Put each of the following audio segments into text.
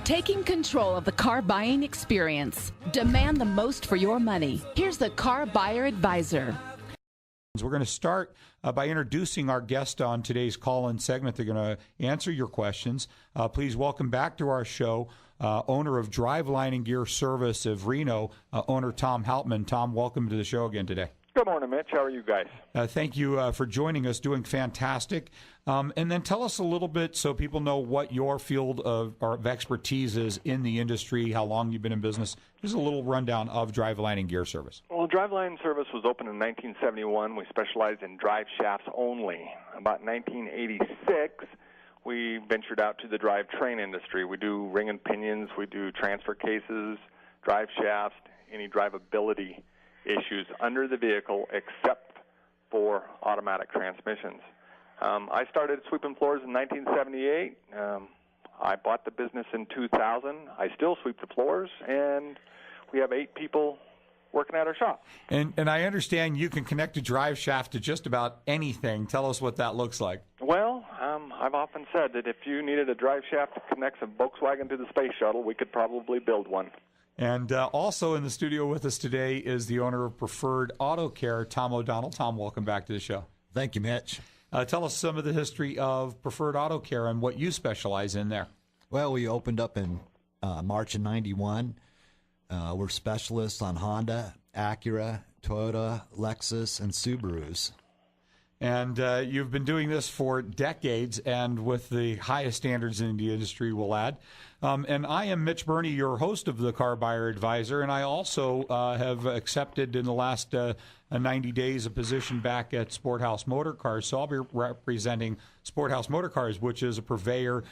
Taking control of the car buying experience. Demand the most for your money. Here's the Car Buyer Advisor. We're going to start by introducing our guest on today's call-in segment. They're going to answer your questions. Please welcome back to our show, owner of Driveline and Gear Service of Reno, owner Tom Haltman. Tom, welcome to the show again today. Good morning, Mitch. How are you guys? Thank you for joining us. Doing fantastic. And then tell us a little bit so people know what your field of expertise is in the industry, how long you've been in business. Just a little rundown of Driveline and Gear Service. Well, Driveline Service was opened in 1971. We specialized in drive shafts only. About 1986, we ventured out to the drivetrain industry. We do ring and pinions. We do transfer cases, drive shafts, any drivability issues under the vehicle except for automatic transmissions. I started sweeping floors in 1978. I bought the business in 2000. I still sweep the floors, and we have 8 people working at our shop. And I understand you can connect a drive shaft to just about anything. Tell us what that looks like. Well, I've often said that if you needed a drive shaft to connect a Volkswagen to the space shuttle, we could probably build one. And also in the studio with us today is the owner of Preferred Auto Care, Tom O'Donnell. Tom, welcome back to the show. Thank you, Mitch. Tell us some of the history of Preferred Auto Care and what you specialize in there. Well, we opened up in March of 91. We're specialists on Honda, Acura, Toyota, Lexus, and Subarus. And you've been doing this for decades and with the highest standards in the industry, we'll add. And I am Mitch Burney, your host of the Car Buyer Advisor, and I also have accepted in the last 90 days a position back at Sporthouse Motor Cars. So I'll be representing Sporthouse Motor Cars, which is a purveyor,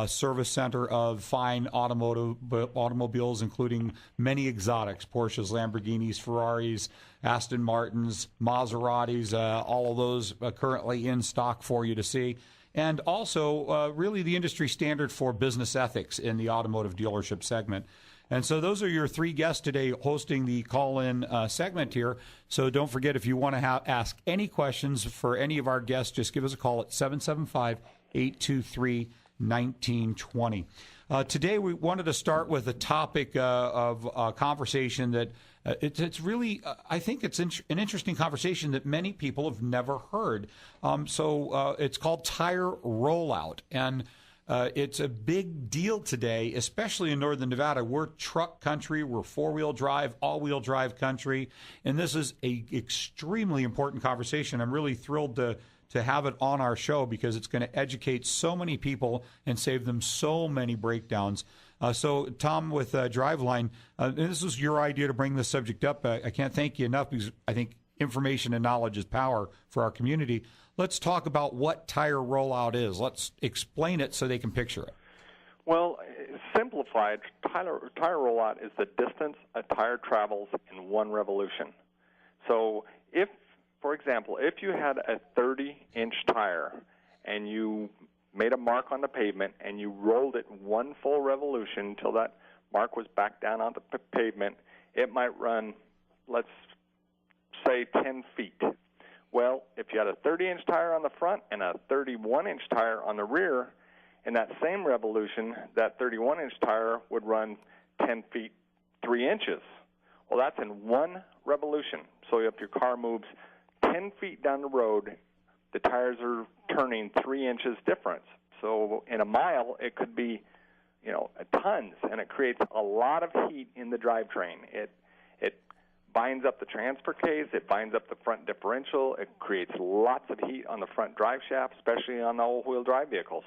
service center of fine automobiles, including many exotics, Porsches, Lamborghinis, Ferraris, Aston Martins, Maseratis, all of those currently in stock for you to see. And also really the industry standard for business ethics in the automotive dealership segment. And so those are your 3 guests today hosting the call-in segment here. So don't forget, if you want to ask any questions for any of our guests, just give us a call at 775-823-1920. Today we wanted to start with a topic of conversation that it's really, I think it's an interesting conversation that many people have never heard. So it's called tire rollout. And it's a big deal today, especially in Northern Nevada. We're truck country. We're 4-wheel drive, all-wheel drive country. And this is a extremely important conversation. I'm really thrilled to have it on our show because it's going to educate so many people and save them so many breakdowns. So, Tom, with Driveline, and this was your idea to bring this subject up. I can't thank you enough because I think information and knowledge is power for our community. Let's talk about what tire rollout is. Let's explain it so they can picture it. Well, simplified, tire rollout is the distance a tire travels in one revolution. So if, for example, if you had a 30-inch tire and you made a mark on the pavement and you rolled it one full revolution until that mark was back down on the pavement, it might run, let's say, 10 feet. Well, if you had a 30-inch tire on the front and a 31-inch tire on the rear, in that same revolution, that 31-inch tire would run 10 feet, 3 inches. Well, that's in one revolution. So if your car moves 10 feet down the road, the tires are turning 3 inches difference. So in a mile, it could be, tons, and it creates a lot of heat in the drivetrain. It binds up the transfer case. It binds up the front differential. It creates lots of heat on the front drive shaft, especially on the all-wheel drive vehicles.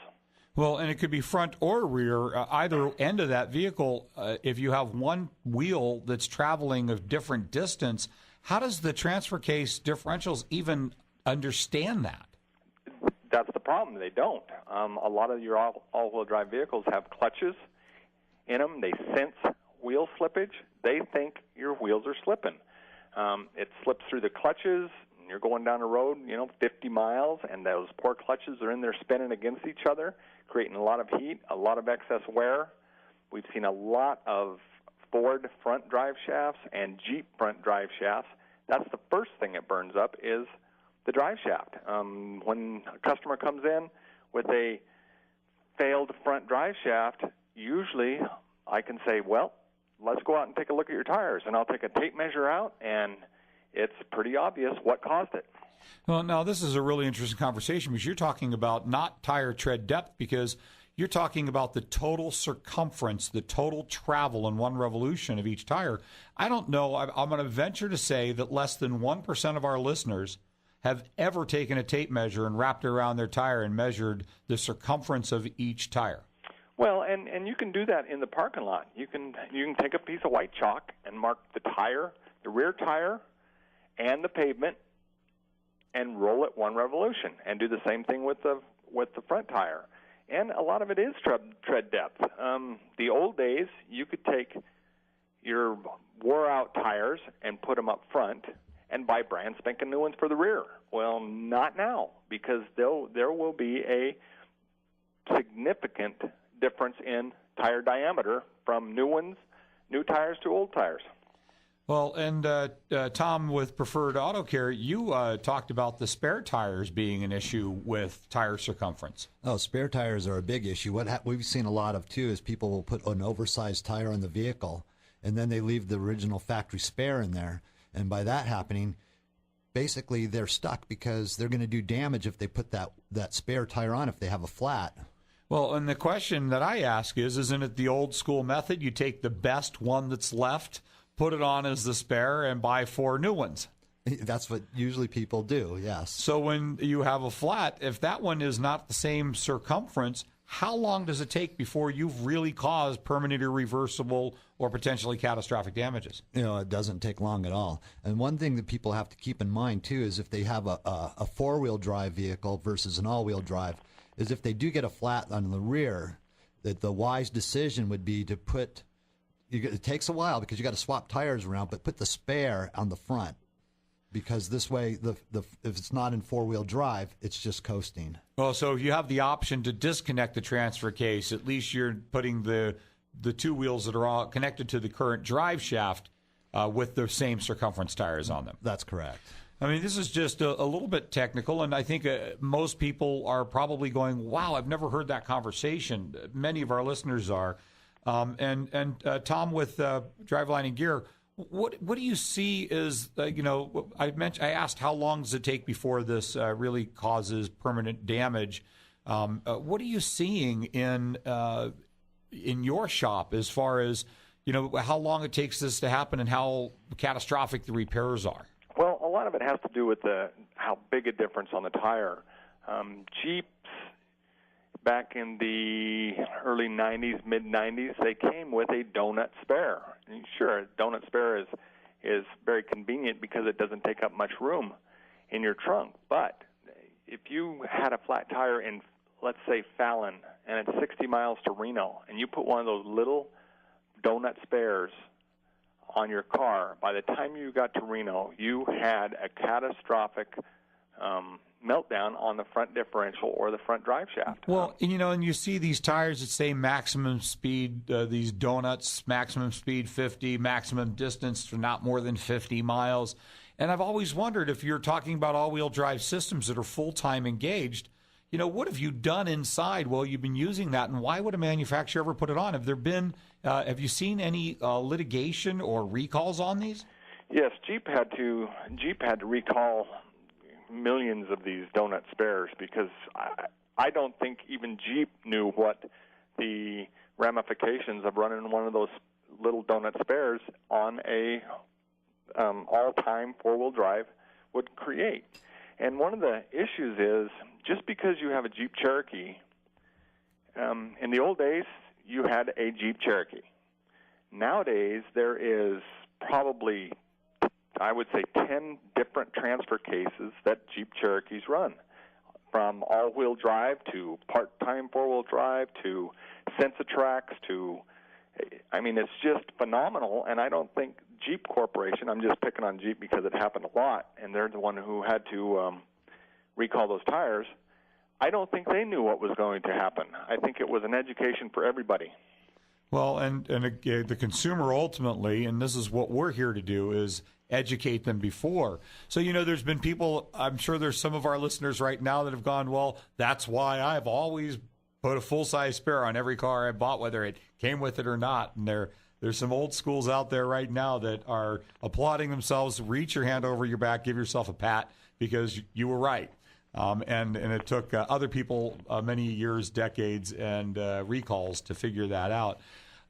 Well, and it could be front or rear, either end of that vehicle. If you have one wheel that's traveling a different distance, how does the transfer case differentials even understand that? That's the problem. They don't. A lot of your all-wheel drive vehicles have clutches in them. They sense wheel slippage. They think your wheels are slipping. It slips through the clutches. You're going down the road, 50 miles, and those poor clutches are in there spinning against each other, creating a lot of heat, a lot of excess wear. We've seen a lot of Ford front drive shafts and Jeep front drive shafts. That's the first thing it burns up is the drive shaft. When a customer comes in with a failed front drive shaft, usually I can say, well, let's go out and take a look at your tires, and I'll take a tape measure out, and it's pretty obvious what caused it. Well, now this is a really interesting conversation because you're talking about not tire tread depth, because you're talking about the total circumference, the total travel in one revolution of each tire. I don't know. I'm going to venture to say that less than 1% of our listeners have ever taken a tape measure and wrapped it around their tire and measured the circumference of each tire. Well, and you can do that in the parking lot. You can take a piece of white chalk and mark the tire, the rear tire, and the pavement, and roll it one revolution, and do the same thing with the front tire. And a lot of it is tread depth. The old days, you could take your wore-out tires and put them up front and buy brand spanking new ones for the rear. Well, not now, because there will be a significant difference in tire diameter from new tires to old tires. Well, and Tom, with Preferred Auto Care, you talked about the spare tires being an issue with tire circumference. Oh, spare tires are a big issue. What we've seen a lot of, too, is people will put an oversized tire on the vehicle, and then they leave the original factory spare in there. And by that happening, basically they're stuck because they're going to do damage if they put that spare tire on if they have a flat. Well, and the question that I ask is, isn't it the old school method? You take the best one that's left, put it on as the spare, and buy 4 new ones. That's what usually people do, yes. So when you have a flat, if that one is not the same circumference, how long does it take before you've really caused permanent, irreversible, or potentially catastrophic damages? It doesn't take long at all. And one thing that people have to keep in mind, too, is if they have a four-wheel drive vehicle versus an all-wheel drive, is if they do get a flat on the rear, that the wise decision would be to put, it takes a while because you got to swap tires around, but put the spare on the front. Because this way, if it's not in four-wheel drive, it's just coasting. Well, so if you have the option to disconnect the transfer case, at least you're putting the 2 wheels that are all connected to the current drive shaft with the same circumference tires on them. That's correct. I mean, this is just a little bit technical, and I think most people are probably going, wow, I've never heard that conversation. Many of our listeners are. And Tom, with Driveline and Gear, what do you see is, I asked how long does it take before this really causes permanent damage. What are you seeing in your shop as far as, how long it takes this to happen and how catastrophic the repairs are? Well, a lot of it has to do with how big a difference on the tire. Jeeps, back in the early 90s, mid-90s, they came with a donut spare. And sure, a donut spare is very convenient because it doesn't take up much room in your trunk. But if you had a flat tire in, let's say, Fallon, and it's 60 miles to Reno, and you put one of those little donut spares on your car, by the time you got to Reno, you had a catastrophic meltdown on the front differential or the front drive shaft. Well, and you see these tires that say maximum speed, these donuts, maximum speed 50, maximum distance for not more than 50 miles. And I've always wondered, if you're talking about all-wheel drive systems that are full-time engaged, what have you done inside while you've been using that, and why would a manufacturer ever put it on? Have you seen any litigation or recalls on these? Yes, Jeep had to recall millions of these donut spares because I don't think even Jeep knew what the ramifications of running one of those little donut spares on a all-time four-wheel drive would create. And one of the issues is, just because you have a Jeep Cherokee, in the old days, you had a Jeep Cherokee. Nowadays, there is probably, I would say, 10 different transfer cases that Jeep Cherokees run, from all-wheel drive to part-time four-wheel drive to Sensatrax to, it's just phenomenal. And I don't think Jeep Corporation, I'm just picking on Jeep because it happened a lot, and they're the one who had to recall those tires. I don't think they knew what was going to happen. I think it was an education for everybody. Well, and the consumer ultimately, and this is what we're here to do, is educate them before. So, there's been people, I'm sure there's some of our listeners right now that have gone, well, that's why I've always put a full-size spare on every car I bought, whether it came with it or not. And there's some old schools out there right now that are applauding themselves. Reach your hand over your back, give yourself a pat, because you were right. And it took other people many years, decades, and recalls to figure that out.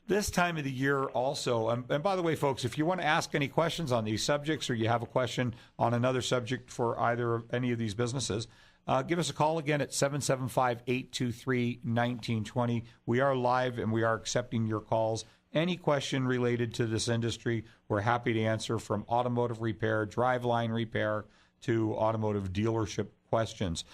This time of the year also, and by the way, folks, if you want to ask any questions on these subjects or you have a question on another subject for either of any of these businesses, give us a call again at 775-823-1920. We are live and we are accepting your calls. Any question related to this industry, we're happy to answer, from automotive repair, driveline repair, to automotive dealership questions.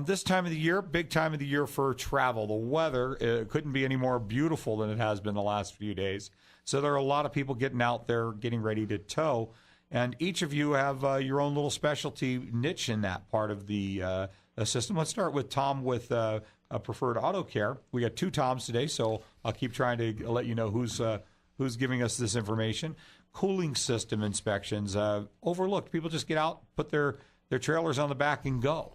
This time of the year, big time of the year for travel. The weather couldn't be any more beautiful than it has been the last few days. So there are a lot of people getting out there, getting ready to tow. And each of you have your own little specialty niche in that part of the system. Let's start with Tom with Preferred Auto Care. We got two Toms today, so I'll keep trying to let you know who's giving us this information. Cooling system inspections, overlooked. People just get out, put their trailers on the back and go.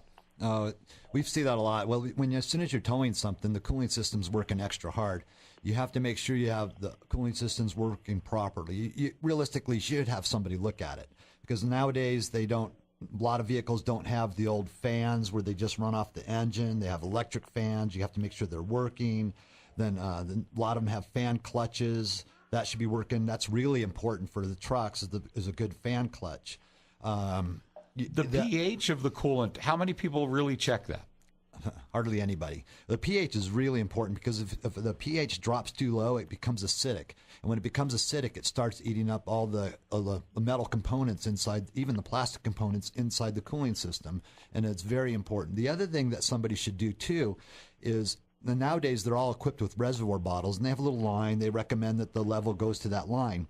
We see that a lot. Well, as soon as you're towing something, the cooling system's working extra hard. You have to make sure you have the cooling systems working properly. You realistically should have somebody look at it, because nowadays a lot of vehicles don't have the old fans where they just run off the engine. They have electric fans. You have to make sure they're working. Then a lot of them have fan clutches. That should be working. That's really important for the trucks, is a good fan clutch. The pH of the coolant, how many people really check that? Hardly anybody. The pH is really important, because if the pH drops too low, it becomes acidic. And when it becomes acidic, it starts eating up all the metal components inside, even the plastic components inside the cooling system. And it's very important. The other thing that somebody should do, too, is nowadays they're all equipped with reservoir bottles, and they have a little line. They recommend that the level goes to that line.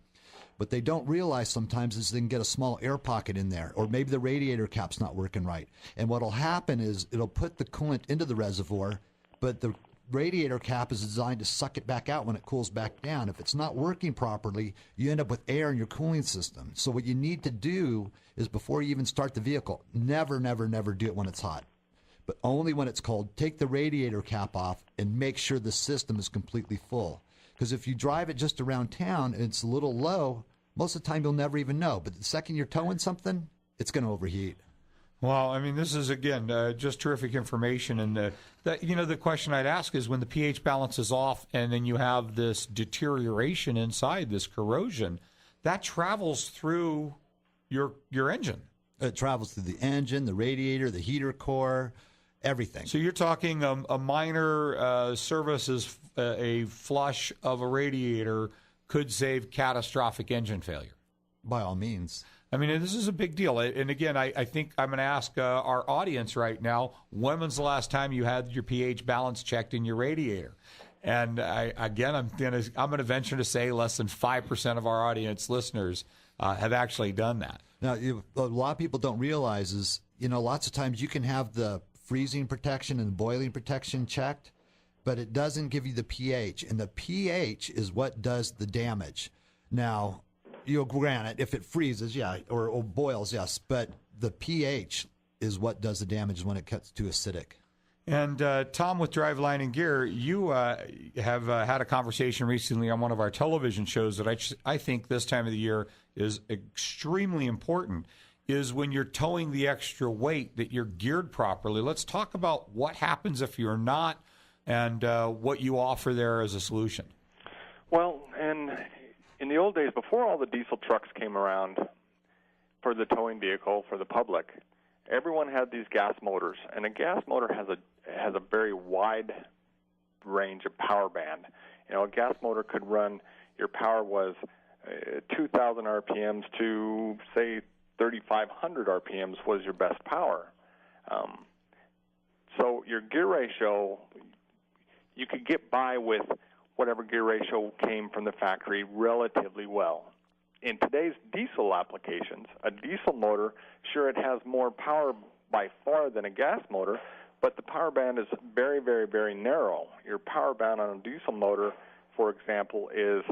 What they don't realize sometimes is they can get a small air pocket in there, or maybe the radiator cap's not working right. And what'll happen is it'll put the coolant into the reservoir, but the radiator cap is designed to suck it back out when it cools back down. If it's not working properly, you end up with air in your cooling system. So what you need to do is, before you even start the vehicle, never, never, never do it when it's hot, but only when it's cold. Take the radiator cap off and make sure the system is completely full. Because if you drive it just around town and it's a little low, most of the time you'll never even know. But the second you're towing something, it's going to overheat. Well, I mean, this is, again, just terrific information. And the question I'd ask is, when the pH balance is off and then you have this deterioration inside, this corrosion, that travels through your engine. It travels through the engine, the radiator, the heater core, everything. So you're talking a minor service is a flush of a radiator could save catastrophic engine failure. By all means. I mean, this is a big deal. And again, I think I'm going to ask our audience right now, when was the last time you had your pH balance checked in your radiator? And I'm going to venture to say less than 5% of our audience listeners have actually done that. Now, a lot of people don't realize is, lots of times you can have the freezing protection and boiling protection checked, but it doesn't give you the pH, and the pH is what does the damage. Now, you'll grant it, if it freezes, yeah, or boils, yes, but the pH is what does the damage when it gets too acidic. And Tom, with Driveline and Gear, you have had a conversation recently on one of our television shows that I think this time of the year is extremely important, is when you're towing the extra weight, that you're geared properly. Let's talk about what happens if you're not, and what you offer there as a solution. Well, and in the old days, before all the diesel trucks came around for the towing vehicle for the public, everyone had these gas motors, and a gas motor has a very wide range of power band. A gas motor could run, your power was 2,000 RPMs to, say, 3,500 RPMs was your best power. So your gear ratio, you could get by with whatever gear ratio came from the factory relatively well. In today's diesel applications, a diesel motor, sure, it has more power by far than a gas motor, but the power band is very, very, very narrow. Your power band on a diesel motor, for example, is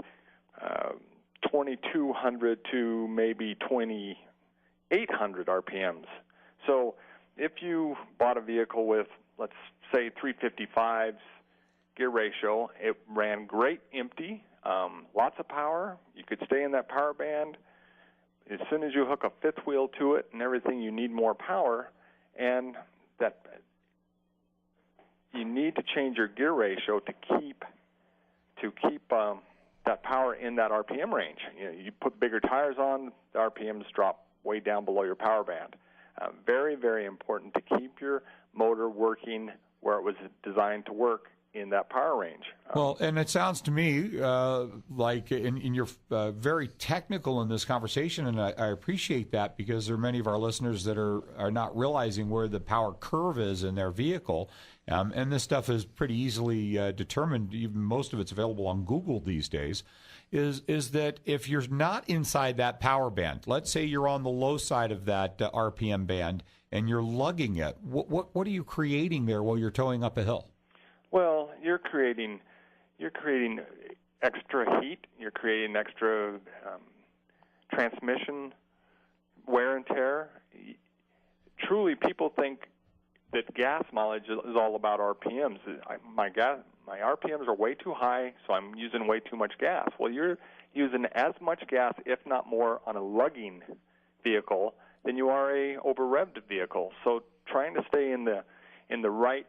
2,200 to maybe 2,800 RPMs. So if you bought a vehicle with, let's say, 355s, gear ratio. It ran great empty, lots of power. You could stay in that power band. As soon as you hook a fifth wheel to it and everything, you need more power, and that you need to change your gear ratio to keep that power in that RPM range. You put bigger tires on, the RPMs drop way down below your power band. Very, very important to keep your motor working where it was designed to work in that power range. Well, and it sounds to me like in you're very technical in this conversation, and I appreciate that, because there are many of our listeners that are not realizing where the power curve is in their vehicle. And this stuff is pretty easily determined. Even most of it's available on Google these days. Is that if you're not inside that power band, let's say you're on the low side of that RPM band and you're lugging it, what are you creating there while you're towing up a hill? Well, you're creating extra heat. You're creating extra transmission wear and tear. Truly, people think that gas mileage is all about RPMs. My RPMs are way too high, so I'm using way too much gas. Well, you're using as much gas, if not more, on a lugging vehicle than you are a over-revved vehicle. So trying to stay in the right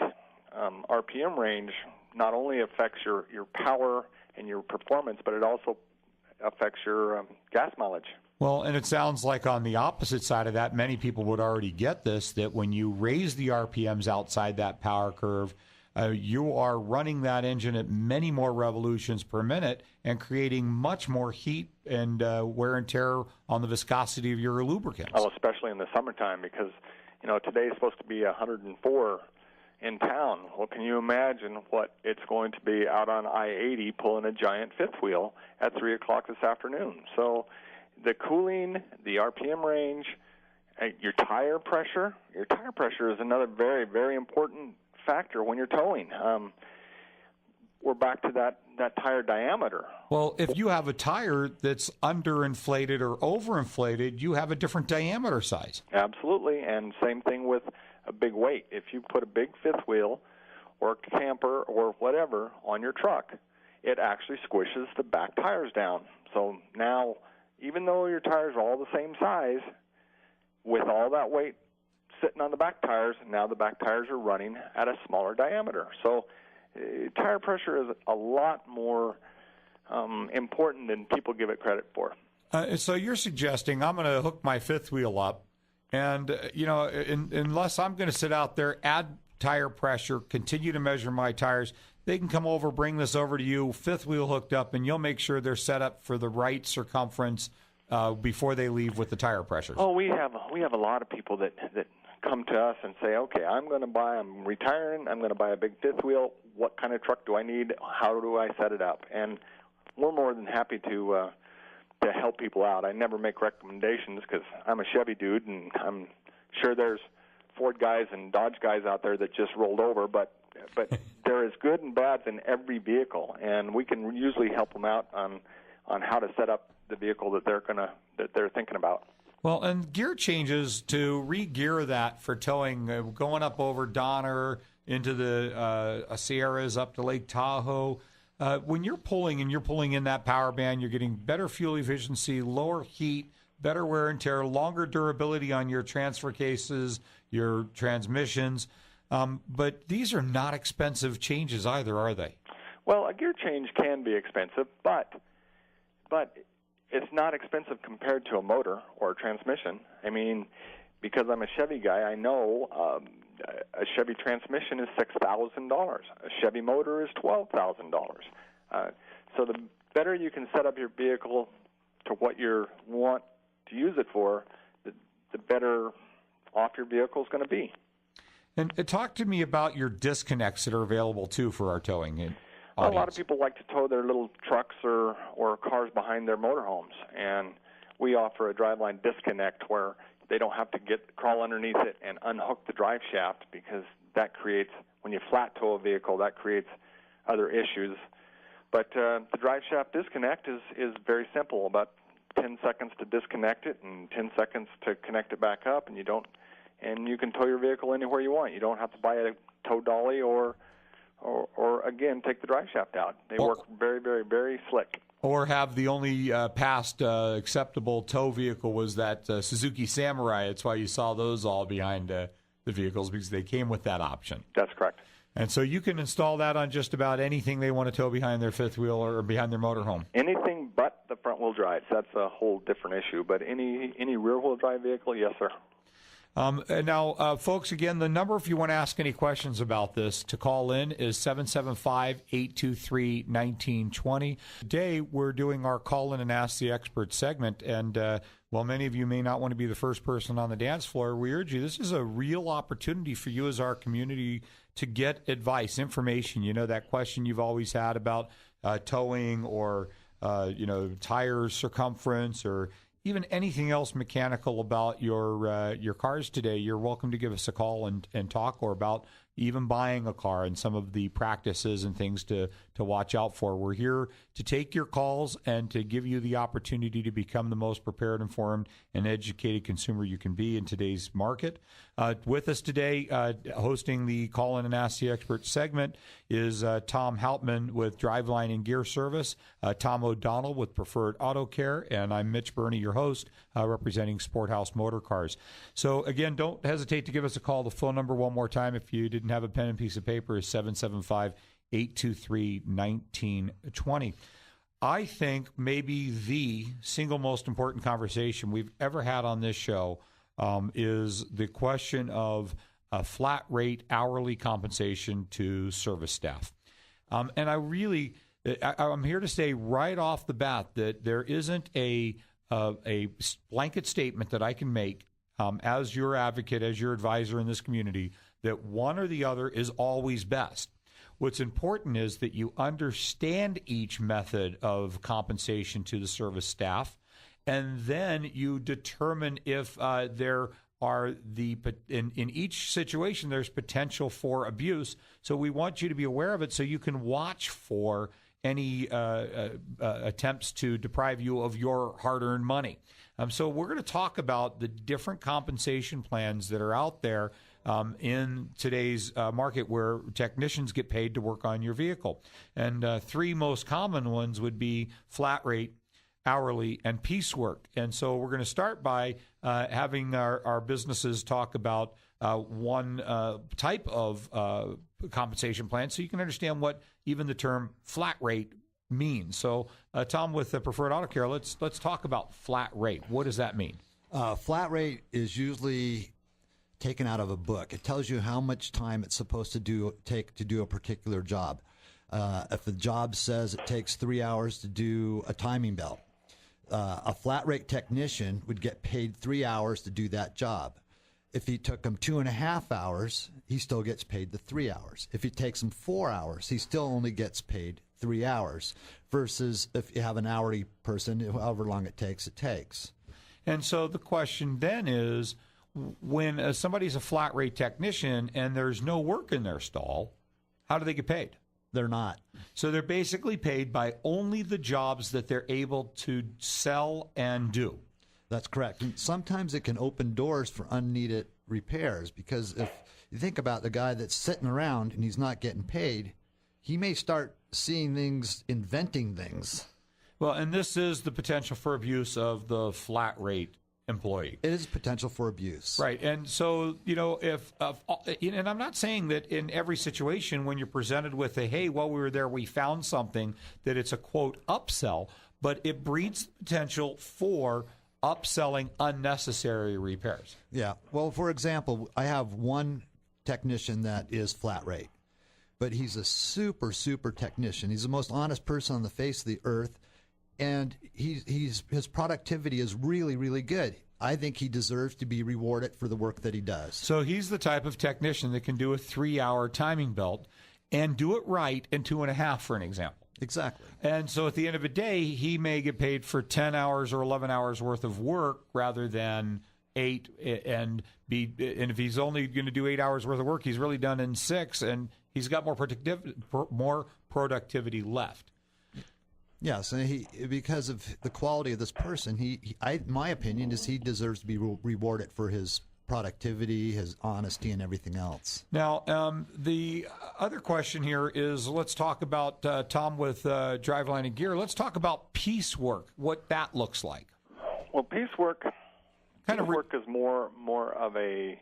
RPM range not only affects your power and your performance, but it also affects your gas mileage. Well, and it sounds like on the opposite side of that, many people would already get this, that when you raise the RPMs outside that power curve, you are running that engine at many more revolutions per minute and creating much more heat and wear and tear on the viscosity of your lubricants. Oh, especially in the summertime, because today is supposed to be 104 in town. Well, can you imagine what it's going to be out on I-80 pulling a giant fifth wheel at 3 o'clock this afternoon? So the cooling, the RPM range, your tire pressure is another very, very important factor when you're towing. We're back to that tire diameter. Well, if you have a tire that's underinflated or overinflated, you have a different diameter size. Absolutely, and same thing with a big weight. If you put a big fifth wheel or a camper or whatever on your truck, it actually squishes the back tires down. So now, even though your tires are all the same size, with all that weight sitting on the back tires, now the back tires are running at a smaller diameter. So tire pressure is a lot more important than people give it credit for. So you're suggesting I'm going to hook my fifth wheel up, and unless I'm going to sit out there, add tire pressure, continue to measure my tires, they can come over, bring this over to you, fifth wheel hooked up, and you'll make sure they're set up for the right circumference before they leave with the tire pressures. Oh, we have a lot of people that come to us and say, okay, I'm retiring, I'm going to buy a big fifth wheel. What kind of truck do I need? How do I set it up? And we're more than happy to help people out. I never make recommendations because I'm a Chevy dude, and I'm sure there's Ford guys and Dodge guys out there that just rolled over, but there is good and bad in every vehicle, and we can usually help them out on how to set up the vehicle that they're thinking about. Well, and gear changes to re-gear that for towing, going up over Donner into the Sierras up to Lake Tahoe. When you're pulling in that power band, you're getting better fuel efficiency, lower heat, better wear and tear, longer durability on your transfer cases, your transmissions. But these are not expensive changes either, are they? Well, a gear change can be expensive, but it's not expensive compared to a motor or a transmission. I mean, because I'm a Chevy guy, I know a Chevy transmission is $6,000. A Chevy motor is $12,000. So the better you can set up your vehicle to what you want to use it for, the better off your vehicle is going to be. And talk to me about your disconnects that are available, too, for our towing audience. A lot of people like to tow their little trucks or cars behind their motorhomes, and we offer a driveline disconnect where they don't have to crawl underneath it and unhook the drive shaft, because that creates, when you flat tow a vehicle, that creates other issues. But the drive shaft disconnect is very simple, about 10 seconds to disconnect it and 10 seconds to connect it back up, and you can tow your vehicle anywhere you want. You don't have to buy a tow dolly or or again, take the drive shaft out. They work very, very, very slick. Or have the only past acceptable tow vehicle was that Suzuki Samurai. That's why you saw those all behind the vehicles, because they came with that option. That's correct. And so you can install that on just about anything they want to tow behind their fifth wheel or behind their motorhome. Anything but the front-wheel drive. That's a whole different issue. But any rear-wheel drive vehicle, yes, sir. And now, folks, again, the number, if you want to ask any questions about this, to call in is 775-823-1920. Today, we're doing our Call In and Ask the Expert segment. And while many of you may not want to be the first person on the dance floor, we urge you, this is a real opportunity for you as our community to get advice, information. You know, that question you've always had about towing or, tire circumference or even anything else mechanical about your cars today. You're welcome to give us a call and talk, or about even buying a car and some of the practices and things to watch out for. We're here to take your calls and to give you the opportunity to become the most prepared, informed, and educated consumer you can be in today's market. With us today, hosting the Call In and Ask the Expert segment is Tom Hauptman with Driveline and Gear Service, Tom O'Donnell with Preferred Auto Care, and I'm Mitch Burney, your host, representing Sporthouse Motor Cars. So, again, don't hesitate to give us a call. The phone number, one more time, if you didn't have a pen and piece of paper, is 775-823-1920. I think maybe the single most important conversation we've ever had on this show is the question of a flat rate hourly compensation to service staff. And I'm here to say right off the bat that there isn't a blanket statement that I can make as your advocate, as your advisor in this community, that one or the other is always best. What's important is that you understand each method of compensation to the service staff, and then you determine if there are in each situation there's potential for abuse. So we want you to be aware of it so you can watch for any attempts to deprive you of your hard-earned money. So we're going to talk about the different compensation plans that are out there in today's market, where technicians get paid to work on your vehicle. And three most common ones would be flat rate, hourly, and piecework. And so we're going to start by having our businesses talk about one type of compensation plan, so you can understand what even the term flat rate means. So, Tom, with the Preferred Auto Care, let's talk about flat rate. What does that mean? Flat rate is usually taken out of a book. It tells you how much time it's supposed to take to do a particular job. If the job says it takes 3 hours to do a timing belt, a flat rate technician would get paid 3 hours to do that job. If he took him 2.5 hours, he still gets paid the 3 hours. If it takes him 4 hours, he still only gets paid 3 hours. Versus if you have an hourly person, however long it takes. And so the question then is, when somebody's a flat rate technician and there's no work in their stall, how do they get paid? They're not. So they're basically paid by only the jobs that they're able to sell and do. That's correct. And sometimes it can open doors for unneeded repairs, because if you think about the guy that's sitting around and he's not getting paid, he may start seeing things, inventing things. Well, and this is the potential for abuse of the flat rate employee. It is potential for abuse. Right. And so, if and I'm not saying that in every situation when you're presented with hey, while we were there, we found something, that it's a, quote, upsell, but it breeds the potential for upselling unnecessary repairs. Yeah. Well, for example, I have one technician that is flat rate, but he's a super, super technician. He's the most honest person on the face of the earth. And his productivity is really, really good. I think he deserves to be rewarded for the work that he does. So he's the type of technician that can do a 3-hour timing belt and do it right in 2.5, for an example. Exactly. And so at the end of the day, he may get paid for 10 hours or 11 hours worth of work rather than 8. And if he's only going to do 8 hours worth of work, he's really done in 6, and he's got more productivity left. Yes, and because of the quality of this person, my opinion is he deserves to be rewarded for his productivity, his honesty, and everything else. Now, the other question here is, let's talk about Tom with Driveline and Gear. Let's talk about piecework, what that looks like. Well, piecework is more of a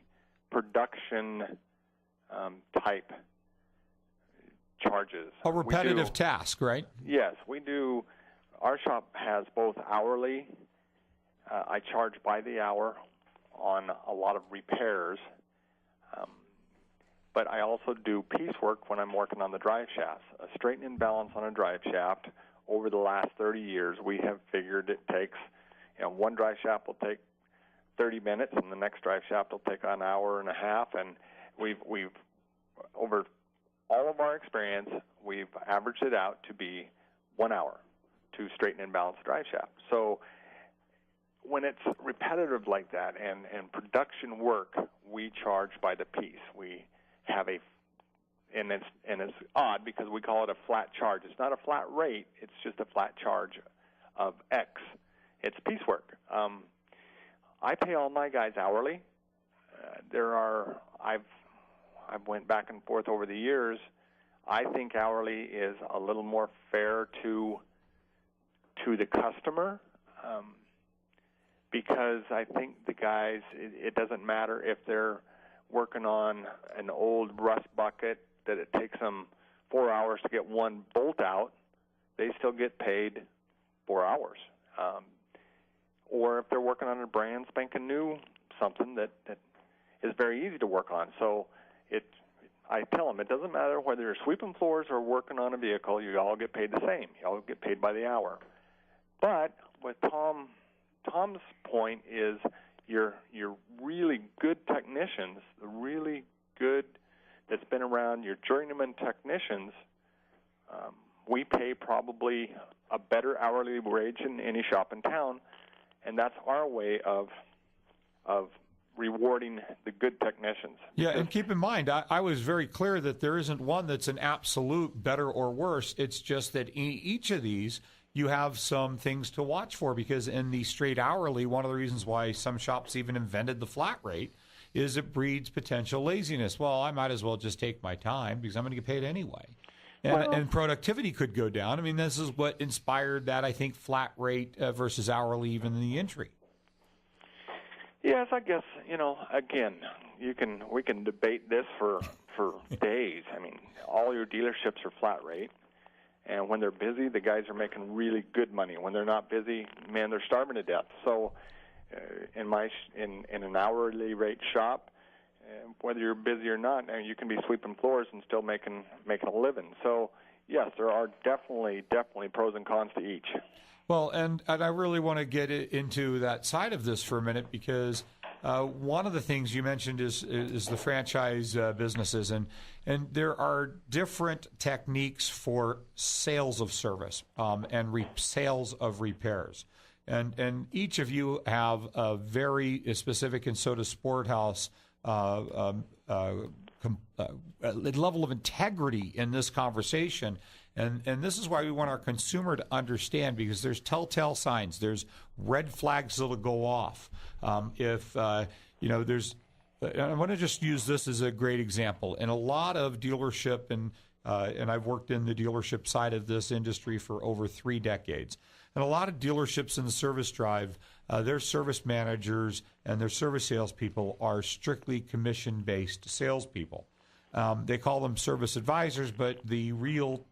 production type charges. A repetitive task, right? Yes, we do. Our shop has both hourly. I charge by the hour on a lot of repairs, but I also do piecework when I'm working on the drive shafts. A straighten and balance on a drive shaft, over the last 30 years, we have figured it takes, one drive shaft will take 30 minutes, and the next drive shaft will take an hour and a half, and we've over all of our experience, we've averaged it out to be 1 hour to straighten and balance the drive shaft. So when it's repetitive like that and production work, we charge by the piece. We have and it's odd because we call it a flat charge. It's not a flat rate. It's just a flat charge of X. It's piecework. I pay all my guys hourly. I've went back and forth over the years. I think hourly is a little more fair to the customer, because I think the guys, it doesn't matter if they're working on an old rust bucket that it takes them 4 hours to get one bolt out, they still get paid 4 hours. Or if they're working on a brand spanking new something that is very easy to work on. So I tell them, it doesn't matter whether you're sweeping floors or working on a vehicle, you all get paid the same. You all get paid by the hour. But what Tom's point is, your really good technicians, the really good that's been around, your journeyman technicians, we pay probably a better hourly wage in any shop in town, and that's our way of rewarding the good technicians. Yeah, and keep in mind, I was very clear that there isn't one that's an absolute better or worse. It's just that in each of these, you have some things to watch for, because in the straight hourly, one of the reasons why some shops even invented the flat rate is it breeds potential laziness. Well, I might as well just take my time because I'm going to get paid anyway. And productivity could go down. I mean, this is what inspired that, I think, flat rate versus hourly even in the entry. Yes, I guess, again, we can debate this for days. I mean, all your dealerships are flat rate. And when they're busy, the guys are making really good money. When they're not busy, man, they're starving to death. So, in an hourly rate shop, whether you're busy or not, you can be sweeping floors and still making a living. So, yes, there are definitely pros and cons to each. Well, and I really want to get into that side of this for a minute, because one of the things you mentioned is the franchise businesses, and there are different techniques for sales of service and sales of repairs, and each of you have a very specific, and so does Sporthouse, level of integrity in this conversation. And this is why we want our consumer to understand, because there's telltale signs. There's red flags that'll go off. There's, I want to just use this as a great example. In a lot of dealership, and I've worked in the dealership side of this industry for over 3 decades. And a lot of dealerships in the service drive, their service managers and their service salespeople are strictly commission-based salespeople. They call them service advisors, but the real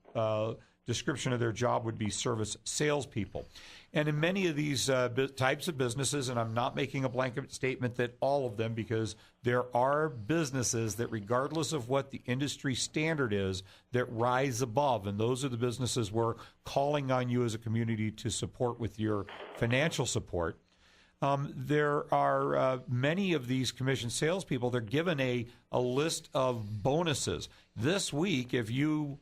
description of their job would be service salespeople. And in many of these types of businesses, and I'm not making a blanket statement that all of them, because there are businesses that, regardless of what the industry standard is, that rise above. And those are the businesses we're calling on you as a community to support with your financial support. There are many of these commission salespeople. They're given a list of bonuses. This week, if you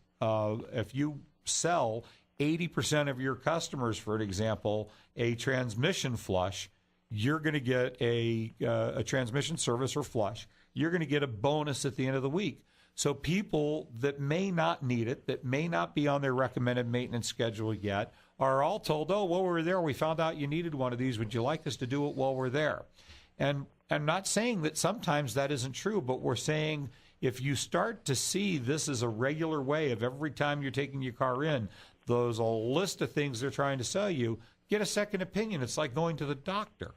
sell 80% of your customers, for an example, a transmission flush, you're going to get a transmission service or flush. You're going to get a bonus at the end of the week. So people that may not need it, that may not be on their recommended maintenance schedule yet, are all told, oh, while we're there, we found out you needed one of these. Would you like us to do it while we're there? And I'm not saying that sometimes that isn't true, but we're saying if you start to see this as a regular way of every time you're taking your car in, there's a list of things they're trying to sell you, get a second opinion. It's like going to the doctor.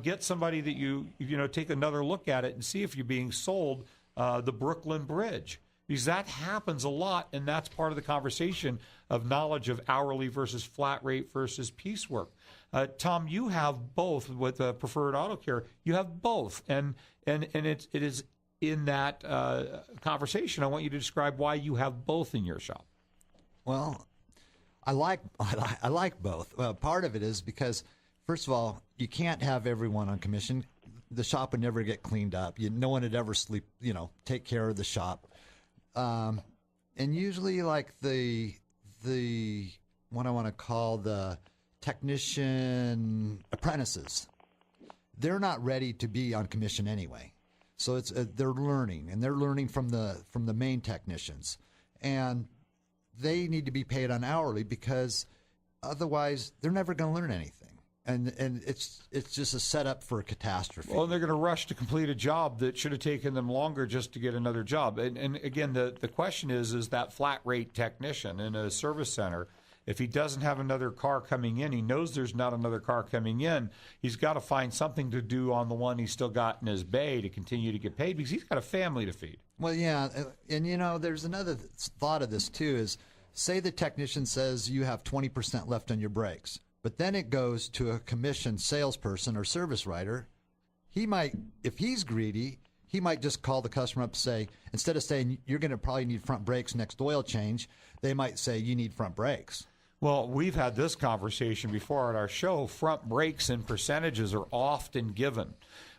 Get somebody that you take another look at it and see if you're being sold the Brooklyn Bridge. Because that happens a lot, and that's part of the conversation of knowledge of hourly versus flat rate versus piecework. Tom, you have both with Preferred Auto Care. You have both, and it is in that conversation. I want you to describe why you have both in your shop. Well, I like both. Part of it is because, first of all, you can't have everyone on commission. The shop would never get cleaned up. No one would ever take care of the shop. And usually, like the what I want to call the technician apprentices, they're not ready to be on commission anyway. So it's they're learning from the main technicians, and they need to be paid on hourly because otherwise they're never going to learn anything. And it's just a setup for a catastrophe. Well, they're going to rush to complete a job that should have taken them longer just to get another job. And again, the question is that flat rate technician in a service center, if he doesn't have another car coming in, he knows there's not another car coming in, he's got to find something to do on the one he's still got in his bay to continue to get paid because he's got a family to feed. Well, yeah, and there's another thought of this too is, say the technician says you have 20% left on your brakes. But then it goes to a commissioned salesperson or service writer. He might, if he's greedy, he might just call the customer up and say, instead of saying you're going to probably need front brakes next oil change, they might say you need front brakes. Well, we've had this conversation before at our show. Front brakes and percentages are often given.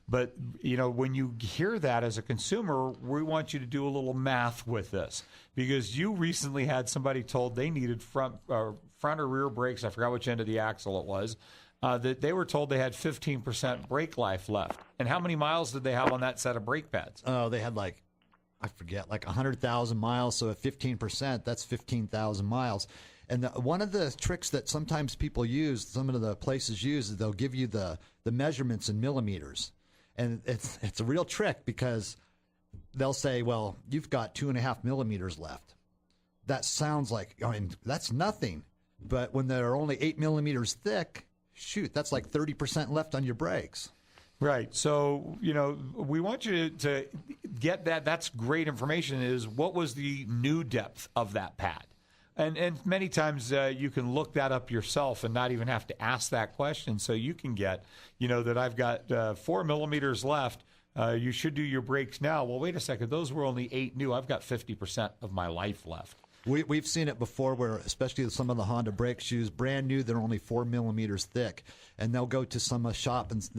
But, when you hear that as a consumer, we want you to do a little math with this because you recently had somebody told they needed front or rear brakes. I forgot which end of the axle it was. That they were told they had 15% brake life left. And how many miles did they have on that set of brake pads? Oh, they had like 100,000 miles. So at 15%, that's 15,000 miles. And one of the tricks that sometimes people use, some of the places use, is they'll give you the measurements in millimeters. And it's a real trick because they'll say, well, you've got 2.5 millimeters left. That sounds like, that's nothing. But when they're only 8 millimeters thick, shoot, that's like 30% left on your brakes. Right. So, we want you to get that. That's great information is what was the new depth of that pad? And many times you can look that up yourself and not even have to ask that question. So you can get, that I've got 4 millimeters left. You should do your brakes now. Well, wait a second. Those were only 8 new. I've got 50% of my life left. We've seen it before where, especially some of the Honda brake shoes, brand new, they're only 4 millimeters thick. And they'll go to some shop and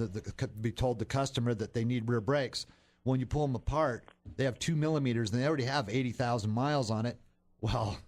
be told the customer that they need rear brakes. When you pull them apart, they have 2 millimeters and they already have 80,000 miles on it. Well,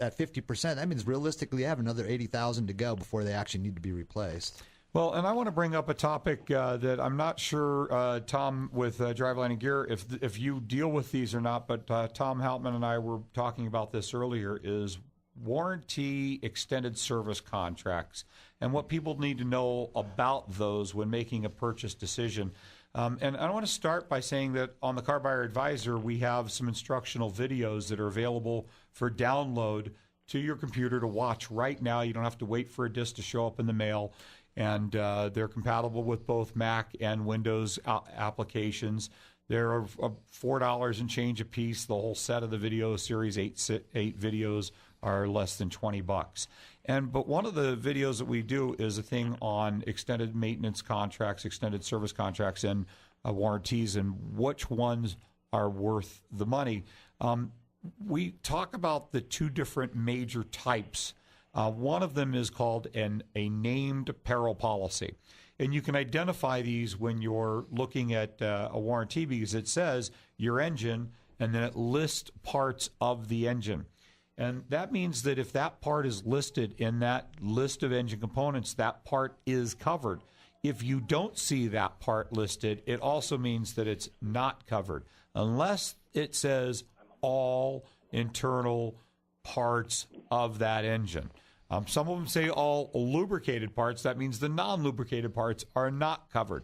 at 50%, that means realistically you have another 80,000 to go before they actually need to be replaced. Well, and I want to bring up a topic that I'm not sure, Tom, with Driveline and Gear, if you deal with these or not, but Tom Haltman and I were talking about this earlier, is warranty extended service contracts and what people need to know about those when making a purchase decision. And I want to start by saying that on the Car Buyer Advisor, we have some instructional videos that are available for download to your computer to watch right now. You don't have to wait for a disc to show up in the mail. And they're compatible with both Mac and Windows applications. They're $4 and change a piece. The whole set of the video series, eight videos, are less than $20. But one of the videos that we do is a thing on extended maintenance contracts, extended service contracts, and warranties, and which ones are worth the money. We talk about the two different major types. One of them is called a named peril policy. And you can identify these when you're looking at a warranty because it says your engine, and then it lists parts of the engine. And that means that if that part is listed in that list of engine components, that part is covered. If you don't see that part listed, it also means that it's not covered, unless it says all internal parts of that engine. Some of them say all lubricated parts. That means the non-lubricated parts are not covered.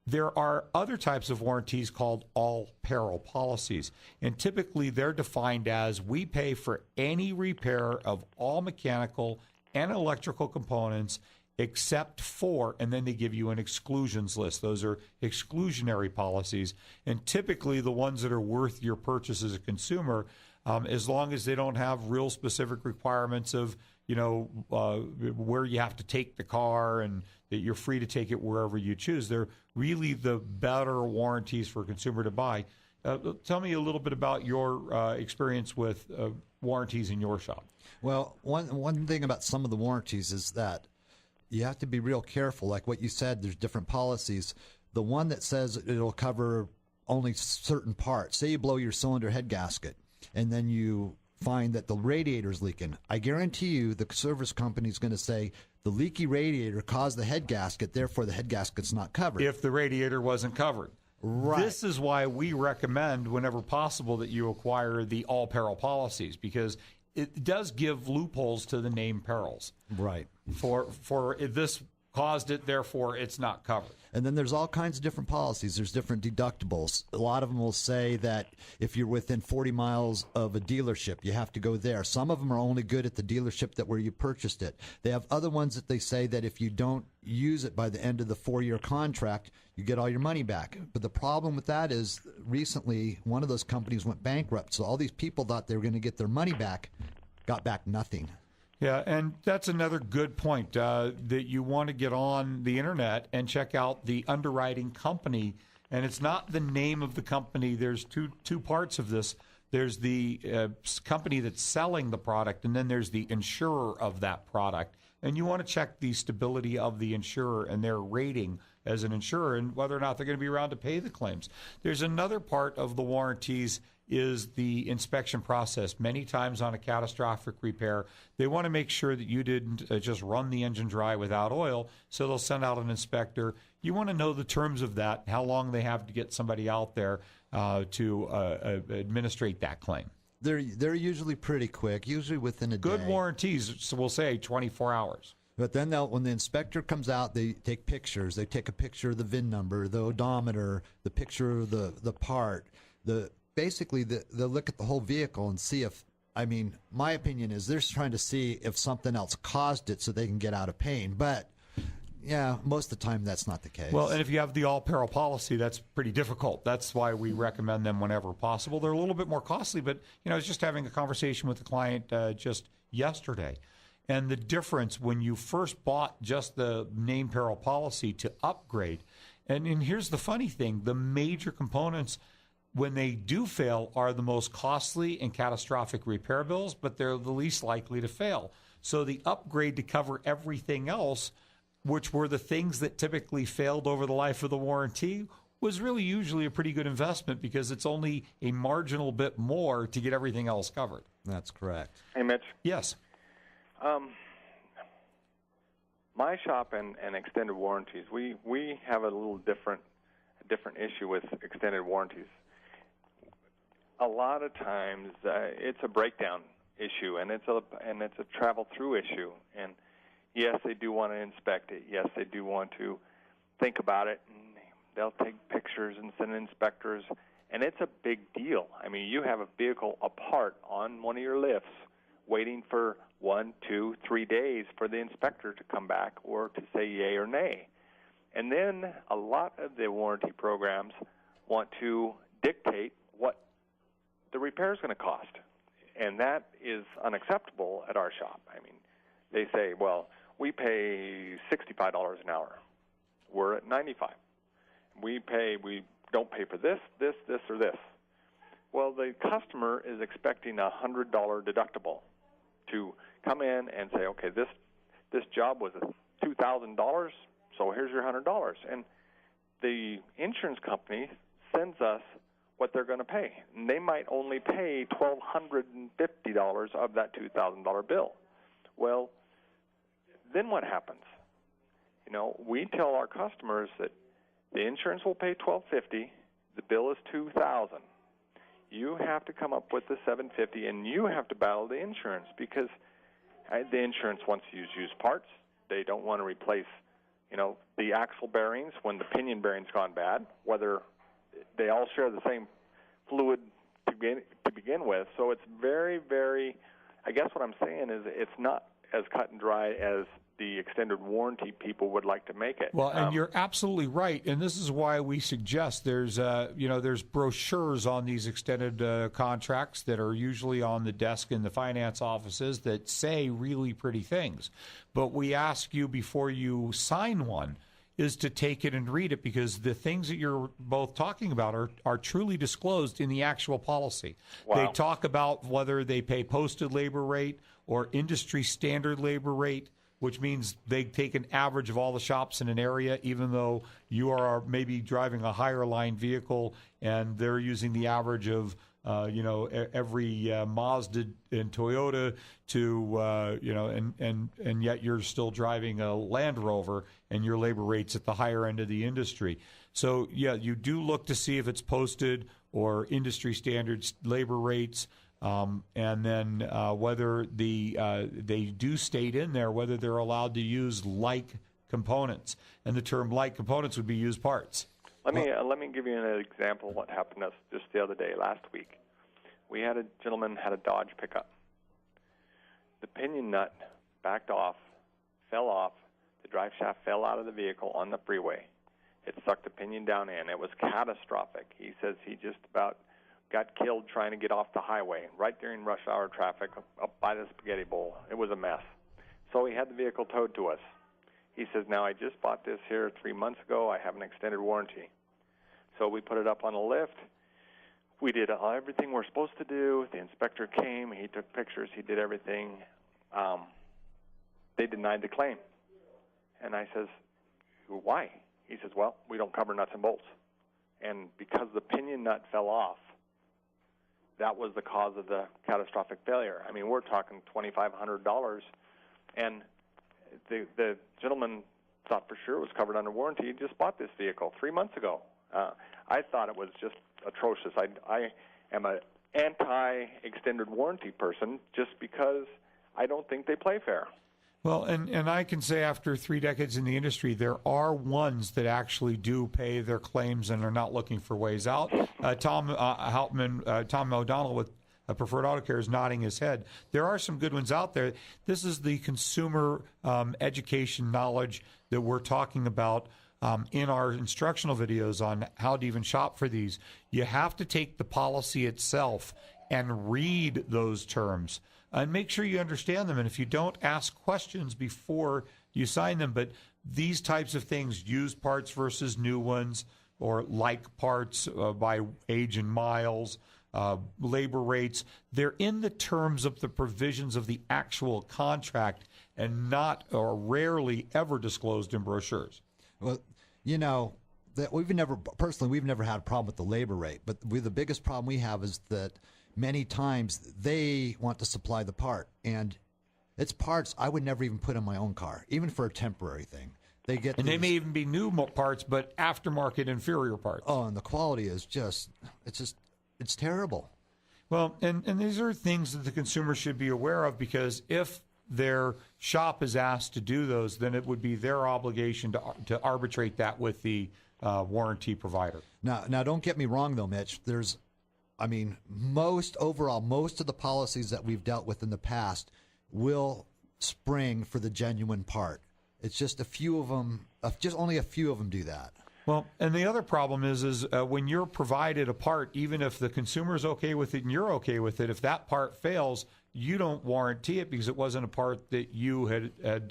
There are other types of warranties called all-peril policies, and typically they're defined as we pay for any repair of all mechanical and electrical components except for, and then they give you an exclusions list. Those are exclusionary policies, and typically the ones that are worth your purchase as a consumer, as long as they don't have real specific requirements of, where you have to take the car and that you're free to take it wherever you choose. They're really the better warranties for a consumer to buy. Tell me a little bit about your experience with warranties in your shop. Well, one thing about some of the warranties is that you have to be real careful. Like what you said, there's different policies. The one that says it'll cover only certain parts. Say you blow your cylinder head gasket, and then you find that the radiator's leaking. I guarantee you the service company is going to say the leaky radiator caused the head gasket, therefore the head gasket's not covered. If the radiator wasn't covered. Right. This is why we recommend, whenever possible, that you acquire the all-peril policies, because it does give loopholes to the named perils. Right. For this caused it, therefore it's not covered. And then there's all kinds of different policies. There's different deductibles. A lot of them will say that if you're within 40 miles of a dealership, you have to go there. Some of them are only good at the dealership that where you purchased it. They have other ones that they say that if you don't use it by the end of the 4-year contract, you get all your money back. But the problem with that is recently one of those companies went bankrupt. So all these people thought they were going to get their money back, got back nothing. Yeah, and that's another good point, that you want to get on the internet and check out the underwriting company. And it's not the name of the company. There's two parts of this. There's the company that's selling the product, and then there's the insurer of that product. And you want to check the stability of the insurer and their rating as an insurer and whether or not they're going to be around to pay the claims. There's another part of the warranties is the inspection process. Many times on a catastrophic repair, they want to make sure that you didn't just run the engine dry without oil, so they'll send out an inspector. You want to know the terms of that, how long they have to get somebody out there to administrate that claim. They're usually pretty quick, usually within a day. Good warranties, so we'll say 24 hours. But then when the inspector comes out, they take pictures. They take a picture of the VIN number, the odometer, the picture of the part. Basically, they'll look at the whole vehicle and see if, my opinion is they're trying to see if something else caused it so they can get out of pain. But, yeah, most of the time that's not the case. Well, and if you have the all-peril policy, that's pretty difficult. That's why we recommend them whenever possible. They're a little bit more costly, but, I was just having a conversation with a client just yesterday. And the difference when you first bought just the named peril policy to upgrade, and here's the funny thing, the major components when they do fail are the most costly and catastrophic repair bills, but they're the least likely to fail. So the upgrade to cover everything else, which were the things that typically failed over the life of the warranty, was really usually a pretty good investment because it's only a marginal bit more to get everything else covered. That's correct. Hey, Mitch. Yes. My shop and extended warranties, we have a little different issue with extended warranties. A lot of times it's a breakdown issue, and it's a travel through issue. And yes, they do want to inspect it. Yes, they do want to think about it, and they'll take pictures and send inspectors. And it's a big deal. You have a vehicle apart on one of your lifts, waiting for 1, 2, 3 days for the inspector to come back or to say yay or nay. And then a lot of the warranty programs want to dictate what the repair is going to cost. And that is unacceptable at our shop. They say, well, we pay $65 an hour. We're at $95. We don't pay for this, or this. Well, the customer is expecting a $100 deductible to come in and say, okay, this job was $2,000, so here's your $100. And the insurance company sends us what they're going to pay. And they might only pay $1,250 of that $2,000 bill. Well, then what happens? We tell our customers that the insurance will pay $1,250, the bill is $2,000. You have to come up with the $750, and you have to battle the insurance because the insurance wants to use used parts. They don't want to replace the axle bearings, when the pinion bearing's gone bad, whether they all share the same fluid to begin with. So it's very, very, I guess what I'm saying is it's not as cut and dry as the extended warranty people would like to make it. Well, and you're absolutely right, and this is why we suggest there's brochures on these extended contracts that are usually on the desk in the finance offices that say really pretty things. But we ask you before you sign one is to take it and read it, because the things that you're both talking about are truly disclosed in the actual policy. Wow. They talk about whether they pay posted labor rate or industry standard labor rate, which means they take an average of all the shops in an area, even though you are maybe driving a higher line vehicle and they're using the average of every Mazda and Toyota and yet you're still driving a Land Rover and your labor rate's at the higher end of the industry. So, yeah, you do look to see if it's posted or industry standards labor rates. And then whether they do state in there whether they're allowed to use like components, and the term like components would be used parts. Let me give you an example of what happened to us just the other day, last week. We had a gentleman had a Dodge pickup. The pinion nut backed off, fell off. The drive shaft fell out of the vehicle on the freeway. It sucked the pinion down in. It was catastrophic. He says he just about got killed trying to get off the highway right during rush hour traffic up by the spaghetti bowl. It was a mess. So he had the vehicle towed to us. He says, now I just bought this here 3 months ago. I have an extended warranty. So we put it up on a lift. We did everything we're supposed to do. The inspector came. He took pictures. He did everything. They denied the claim. And I says, why? He says, well, we don't cover nuts and bolts. And because the pinion nut fell off, that was the cause of the catastrophic failure. I mean, we're talking $2,500. And the gentleman thought for sure it was covered under warranty. He just bought this vehicle 3 months ago. I thought it was just atrocious. I am an anti-extended warranty person just because I don't think they play fair. Well, and I can say after 3 decades in the industry, there are ones that actually do pay their claims and are not looking for ways out. Tom O'Donnell with Preferred Auto Care is nodding his head. There are some good ones out there. This is the consumer education knowledge that we're talking about in our instructional videos on how to even shop for these. You have to take the policy itself and read those terms and make sure you understand them. And if you don't, ask questions before you sign them. But these types of things, used parts versus new ones, or like parts by age and miles, labor rates, they're in the terms of the provisions of the actual contract and not or rarely ever disclosed in brochures. Well, that we've never had a problem with the labor rate, but the biggest problem we have is that many times they want to supply the part, and it's parts I would never even put in my own car, even for a temporary thing. They may even be new parts, but aftermarket inferior parts. Oh, and the quality is it's terrible. Well, and these are things that the consumer should be aware of, because if their shop is asked to do those, then it would be their obligation to arbitrate that with the warranty provider. Now, don't get me wrong, though, Mitch. Most of the policies that we've dealt with in the past will spring for the genuine part. It's just a few of them, only a few of them do that. Well, and the other problem is when you're provided a part, even if the consumer's okay with it and you're okay with it, if that part fails, you don't warranty it because it wasn't a part that you had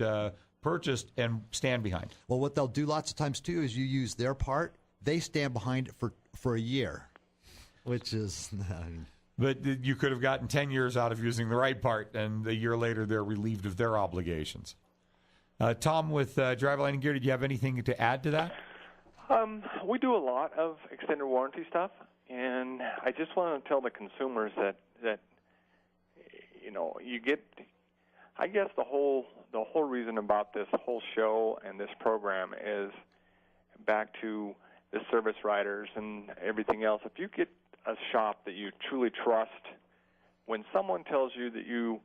purchased and stand behind. Well, what they'll do lots of times, too, is you use their part. They stand behind it for a year, which is... But you could have gotten 10 years out of using the right part, and a year later they're relieved of their obligations. Tom, with Driveline Gear, did you have anything to add to that? We do a lot of extended warranty stuff, and I just want to tell the consumers that you get. I guess the whole reason about this whole show and this program is back to the service writers and everything else. If you get a shop that you truly trust, when someone tells you that you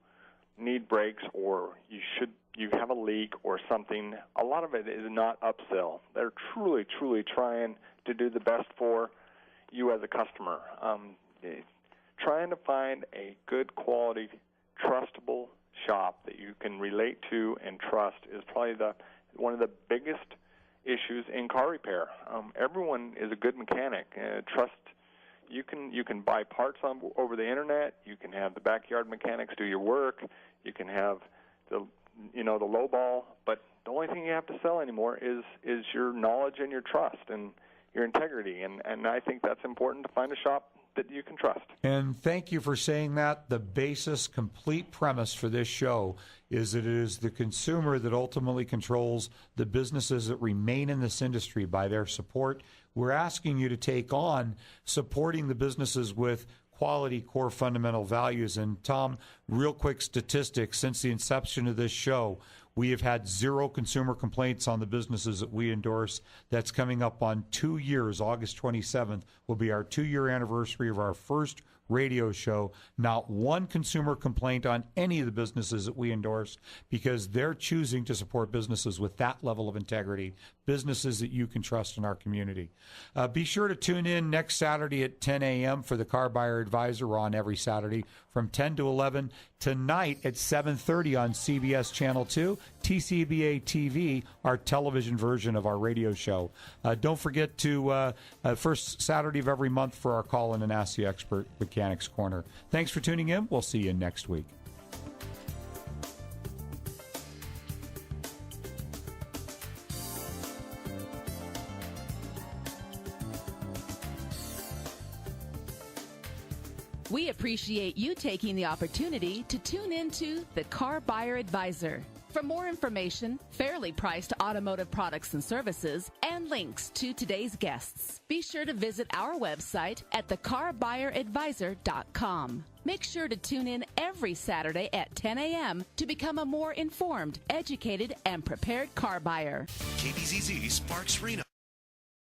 need brakes or you have a leak or something, a lot of it is not upsell. They're truly trying to do the best for you as a customer. Trying to find a good quality, trustable shop that you can relate to and trust is probably one of the biggest issues in car repair. Everyone is a good mechanic. Trust. You can buy parts over the internet. You can have the backyard mechanics do your work. You can have the low ball. But the only thing you have to sell anymore is your knowledge and your trust and your integrity. And I think that's important to find a shop that you can trust. And thank you for saying that. The basis, complete premise for this show is that it is the consumer that ultimately controls the businesses that remain in this industry by their support. We're asking you to take on supporting the businesses with quality core fundamental values. And Tom, real quick statistics, since the inception of this show, we have had 0 consumer complaints on the businesses that we endorse. That's coming up on 2 years. August 27th will be our 2-year anniversary of our first radio show. Not one consumer complaint on any of the businesses that we endorse, because they're choosing to support businesses with that level of integrity, businesses that you can trust in our community. Be sure to tune in next Saturday at 10 a.m. for the Car Buyer Advisor. We're on every Saturday from 10 to 11. Tonight at 7:30 on CBS Channel 2, TCBA TV, our television version of our radio show. Don't forget to first Saturday of every month for our Call In and Ask the Expert Mechanics Corner. Thanks for tuning in. We'll see you next week. We appreciate you taking the opportunity to tune into the Car Buyer Advisor. For more information, fairly priced automotive products and services, and links to today's guests, be sure to visit our website at thecarbuyeradvisor.com. Make sure to tune in every Saturday at 10 a.m. to become a more informed, educated, and prepared car buyer. KBZZ Sparks Reno.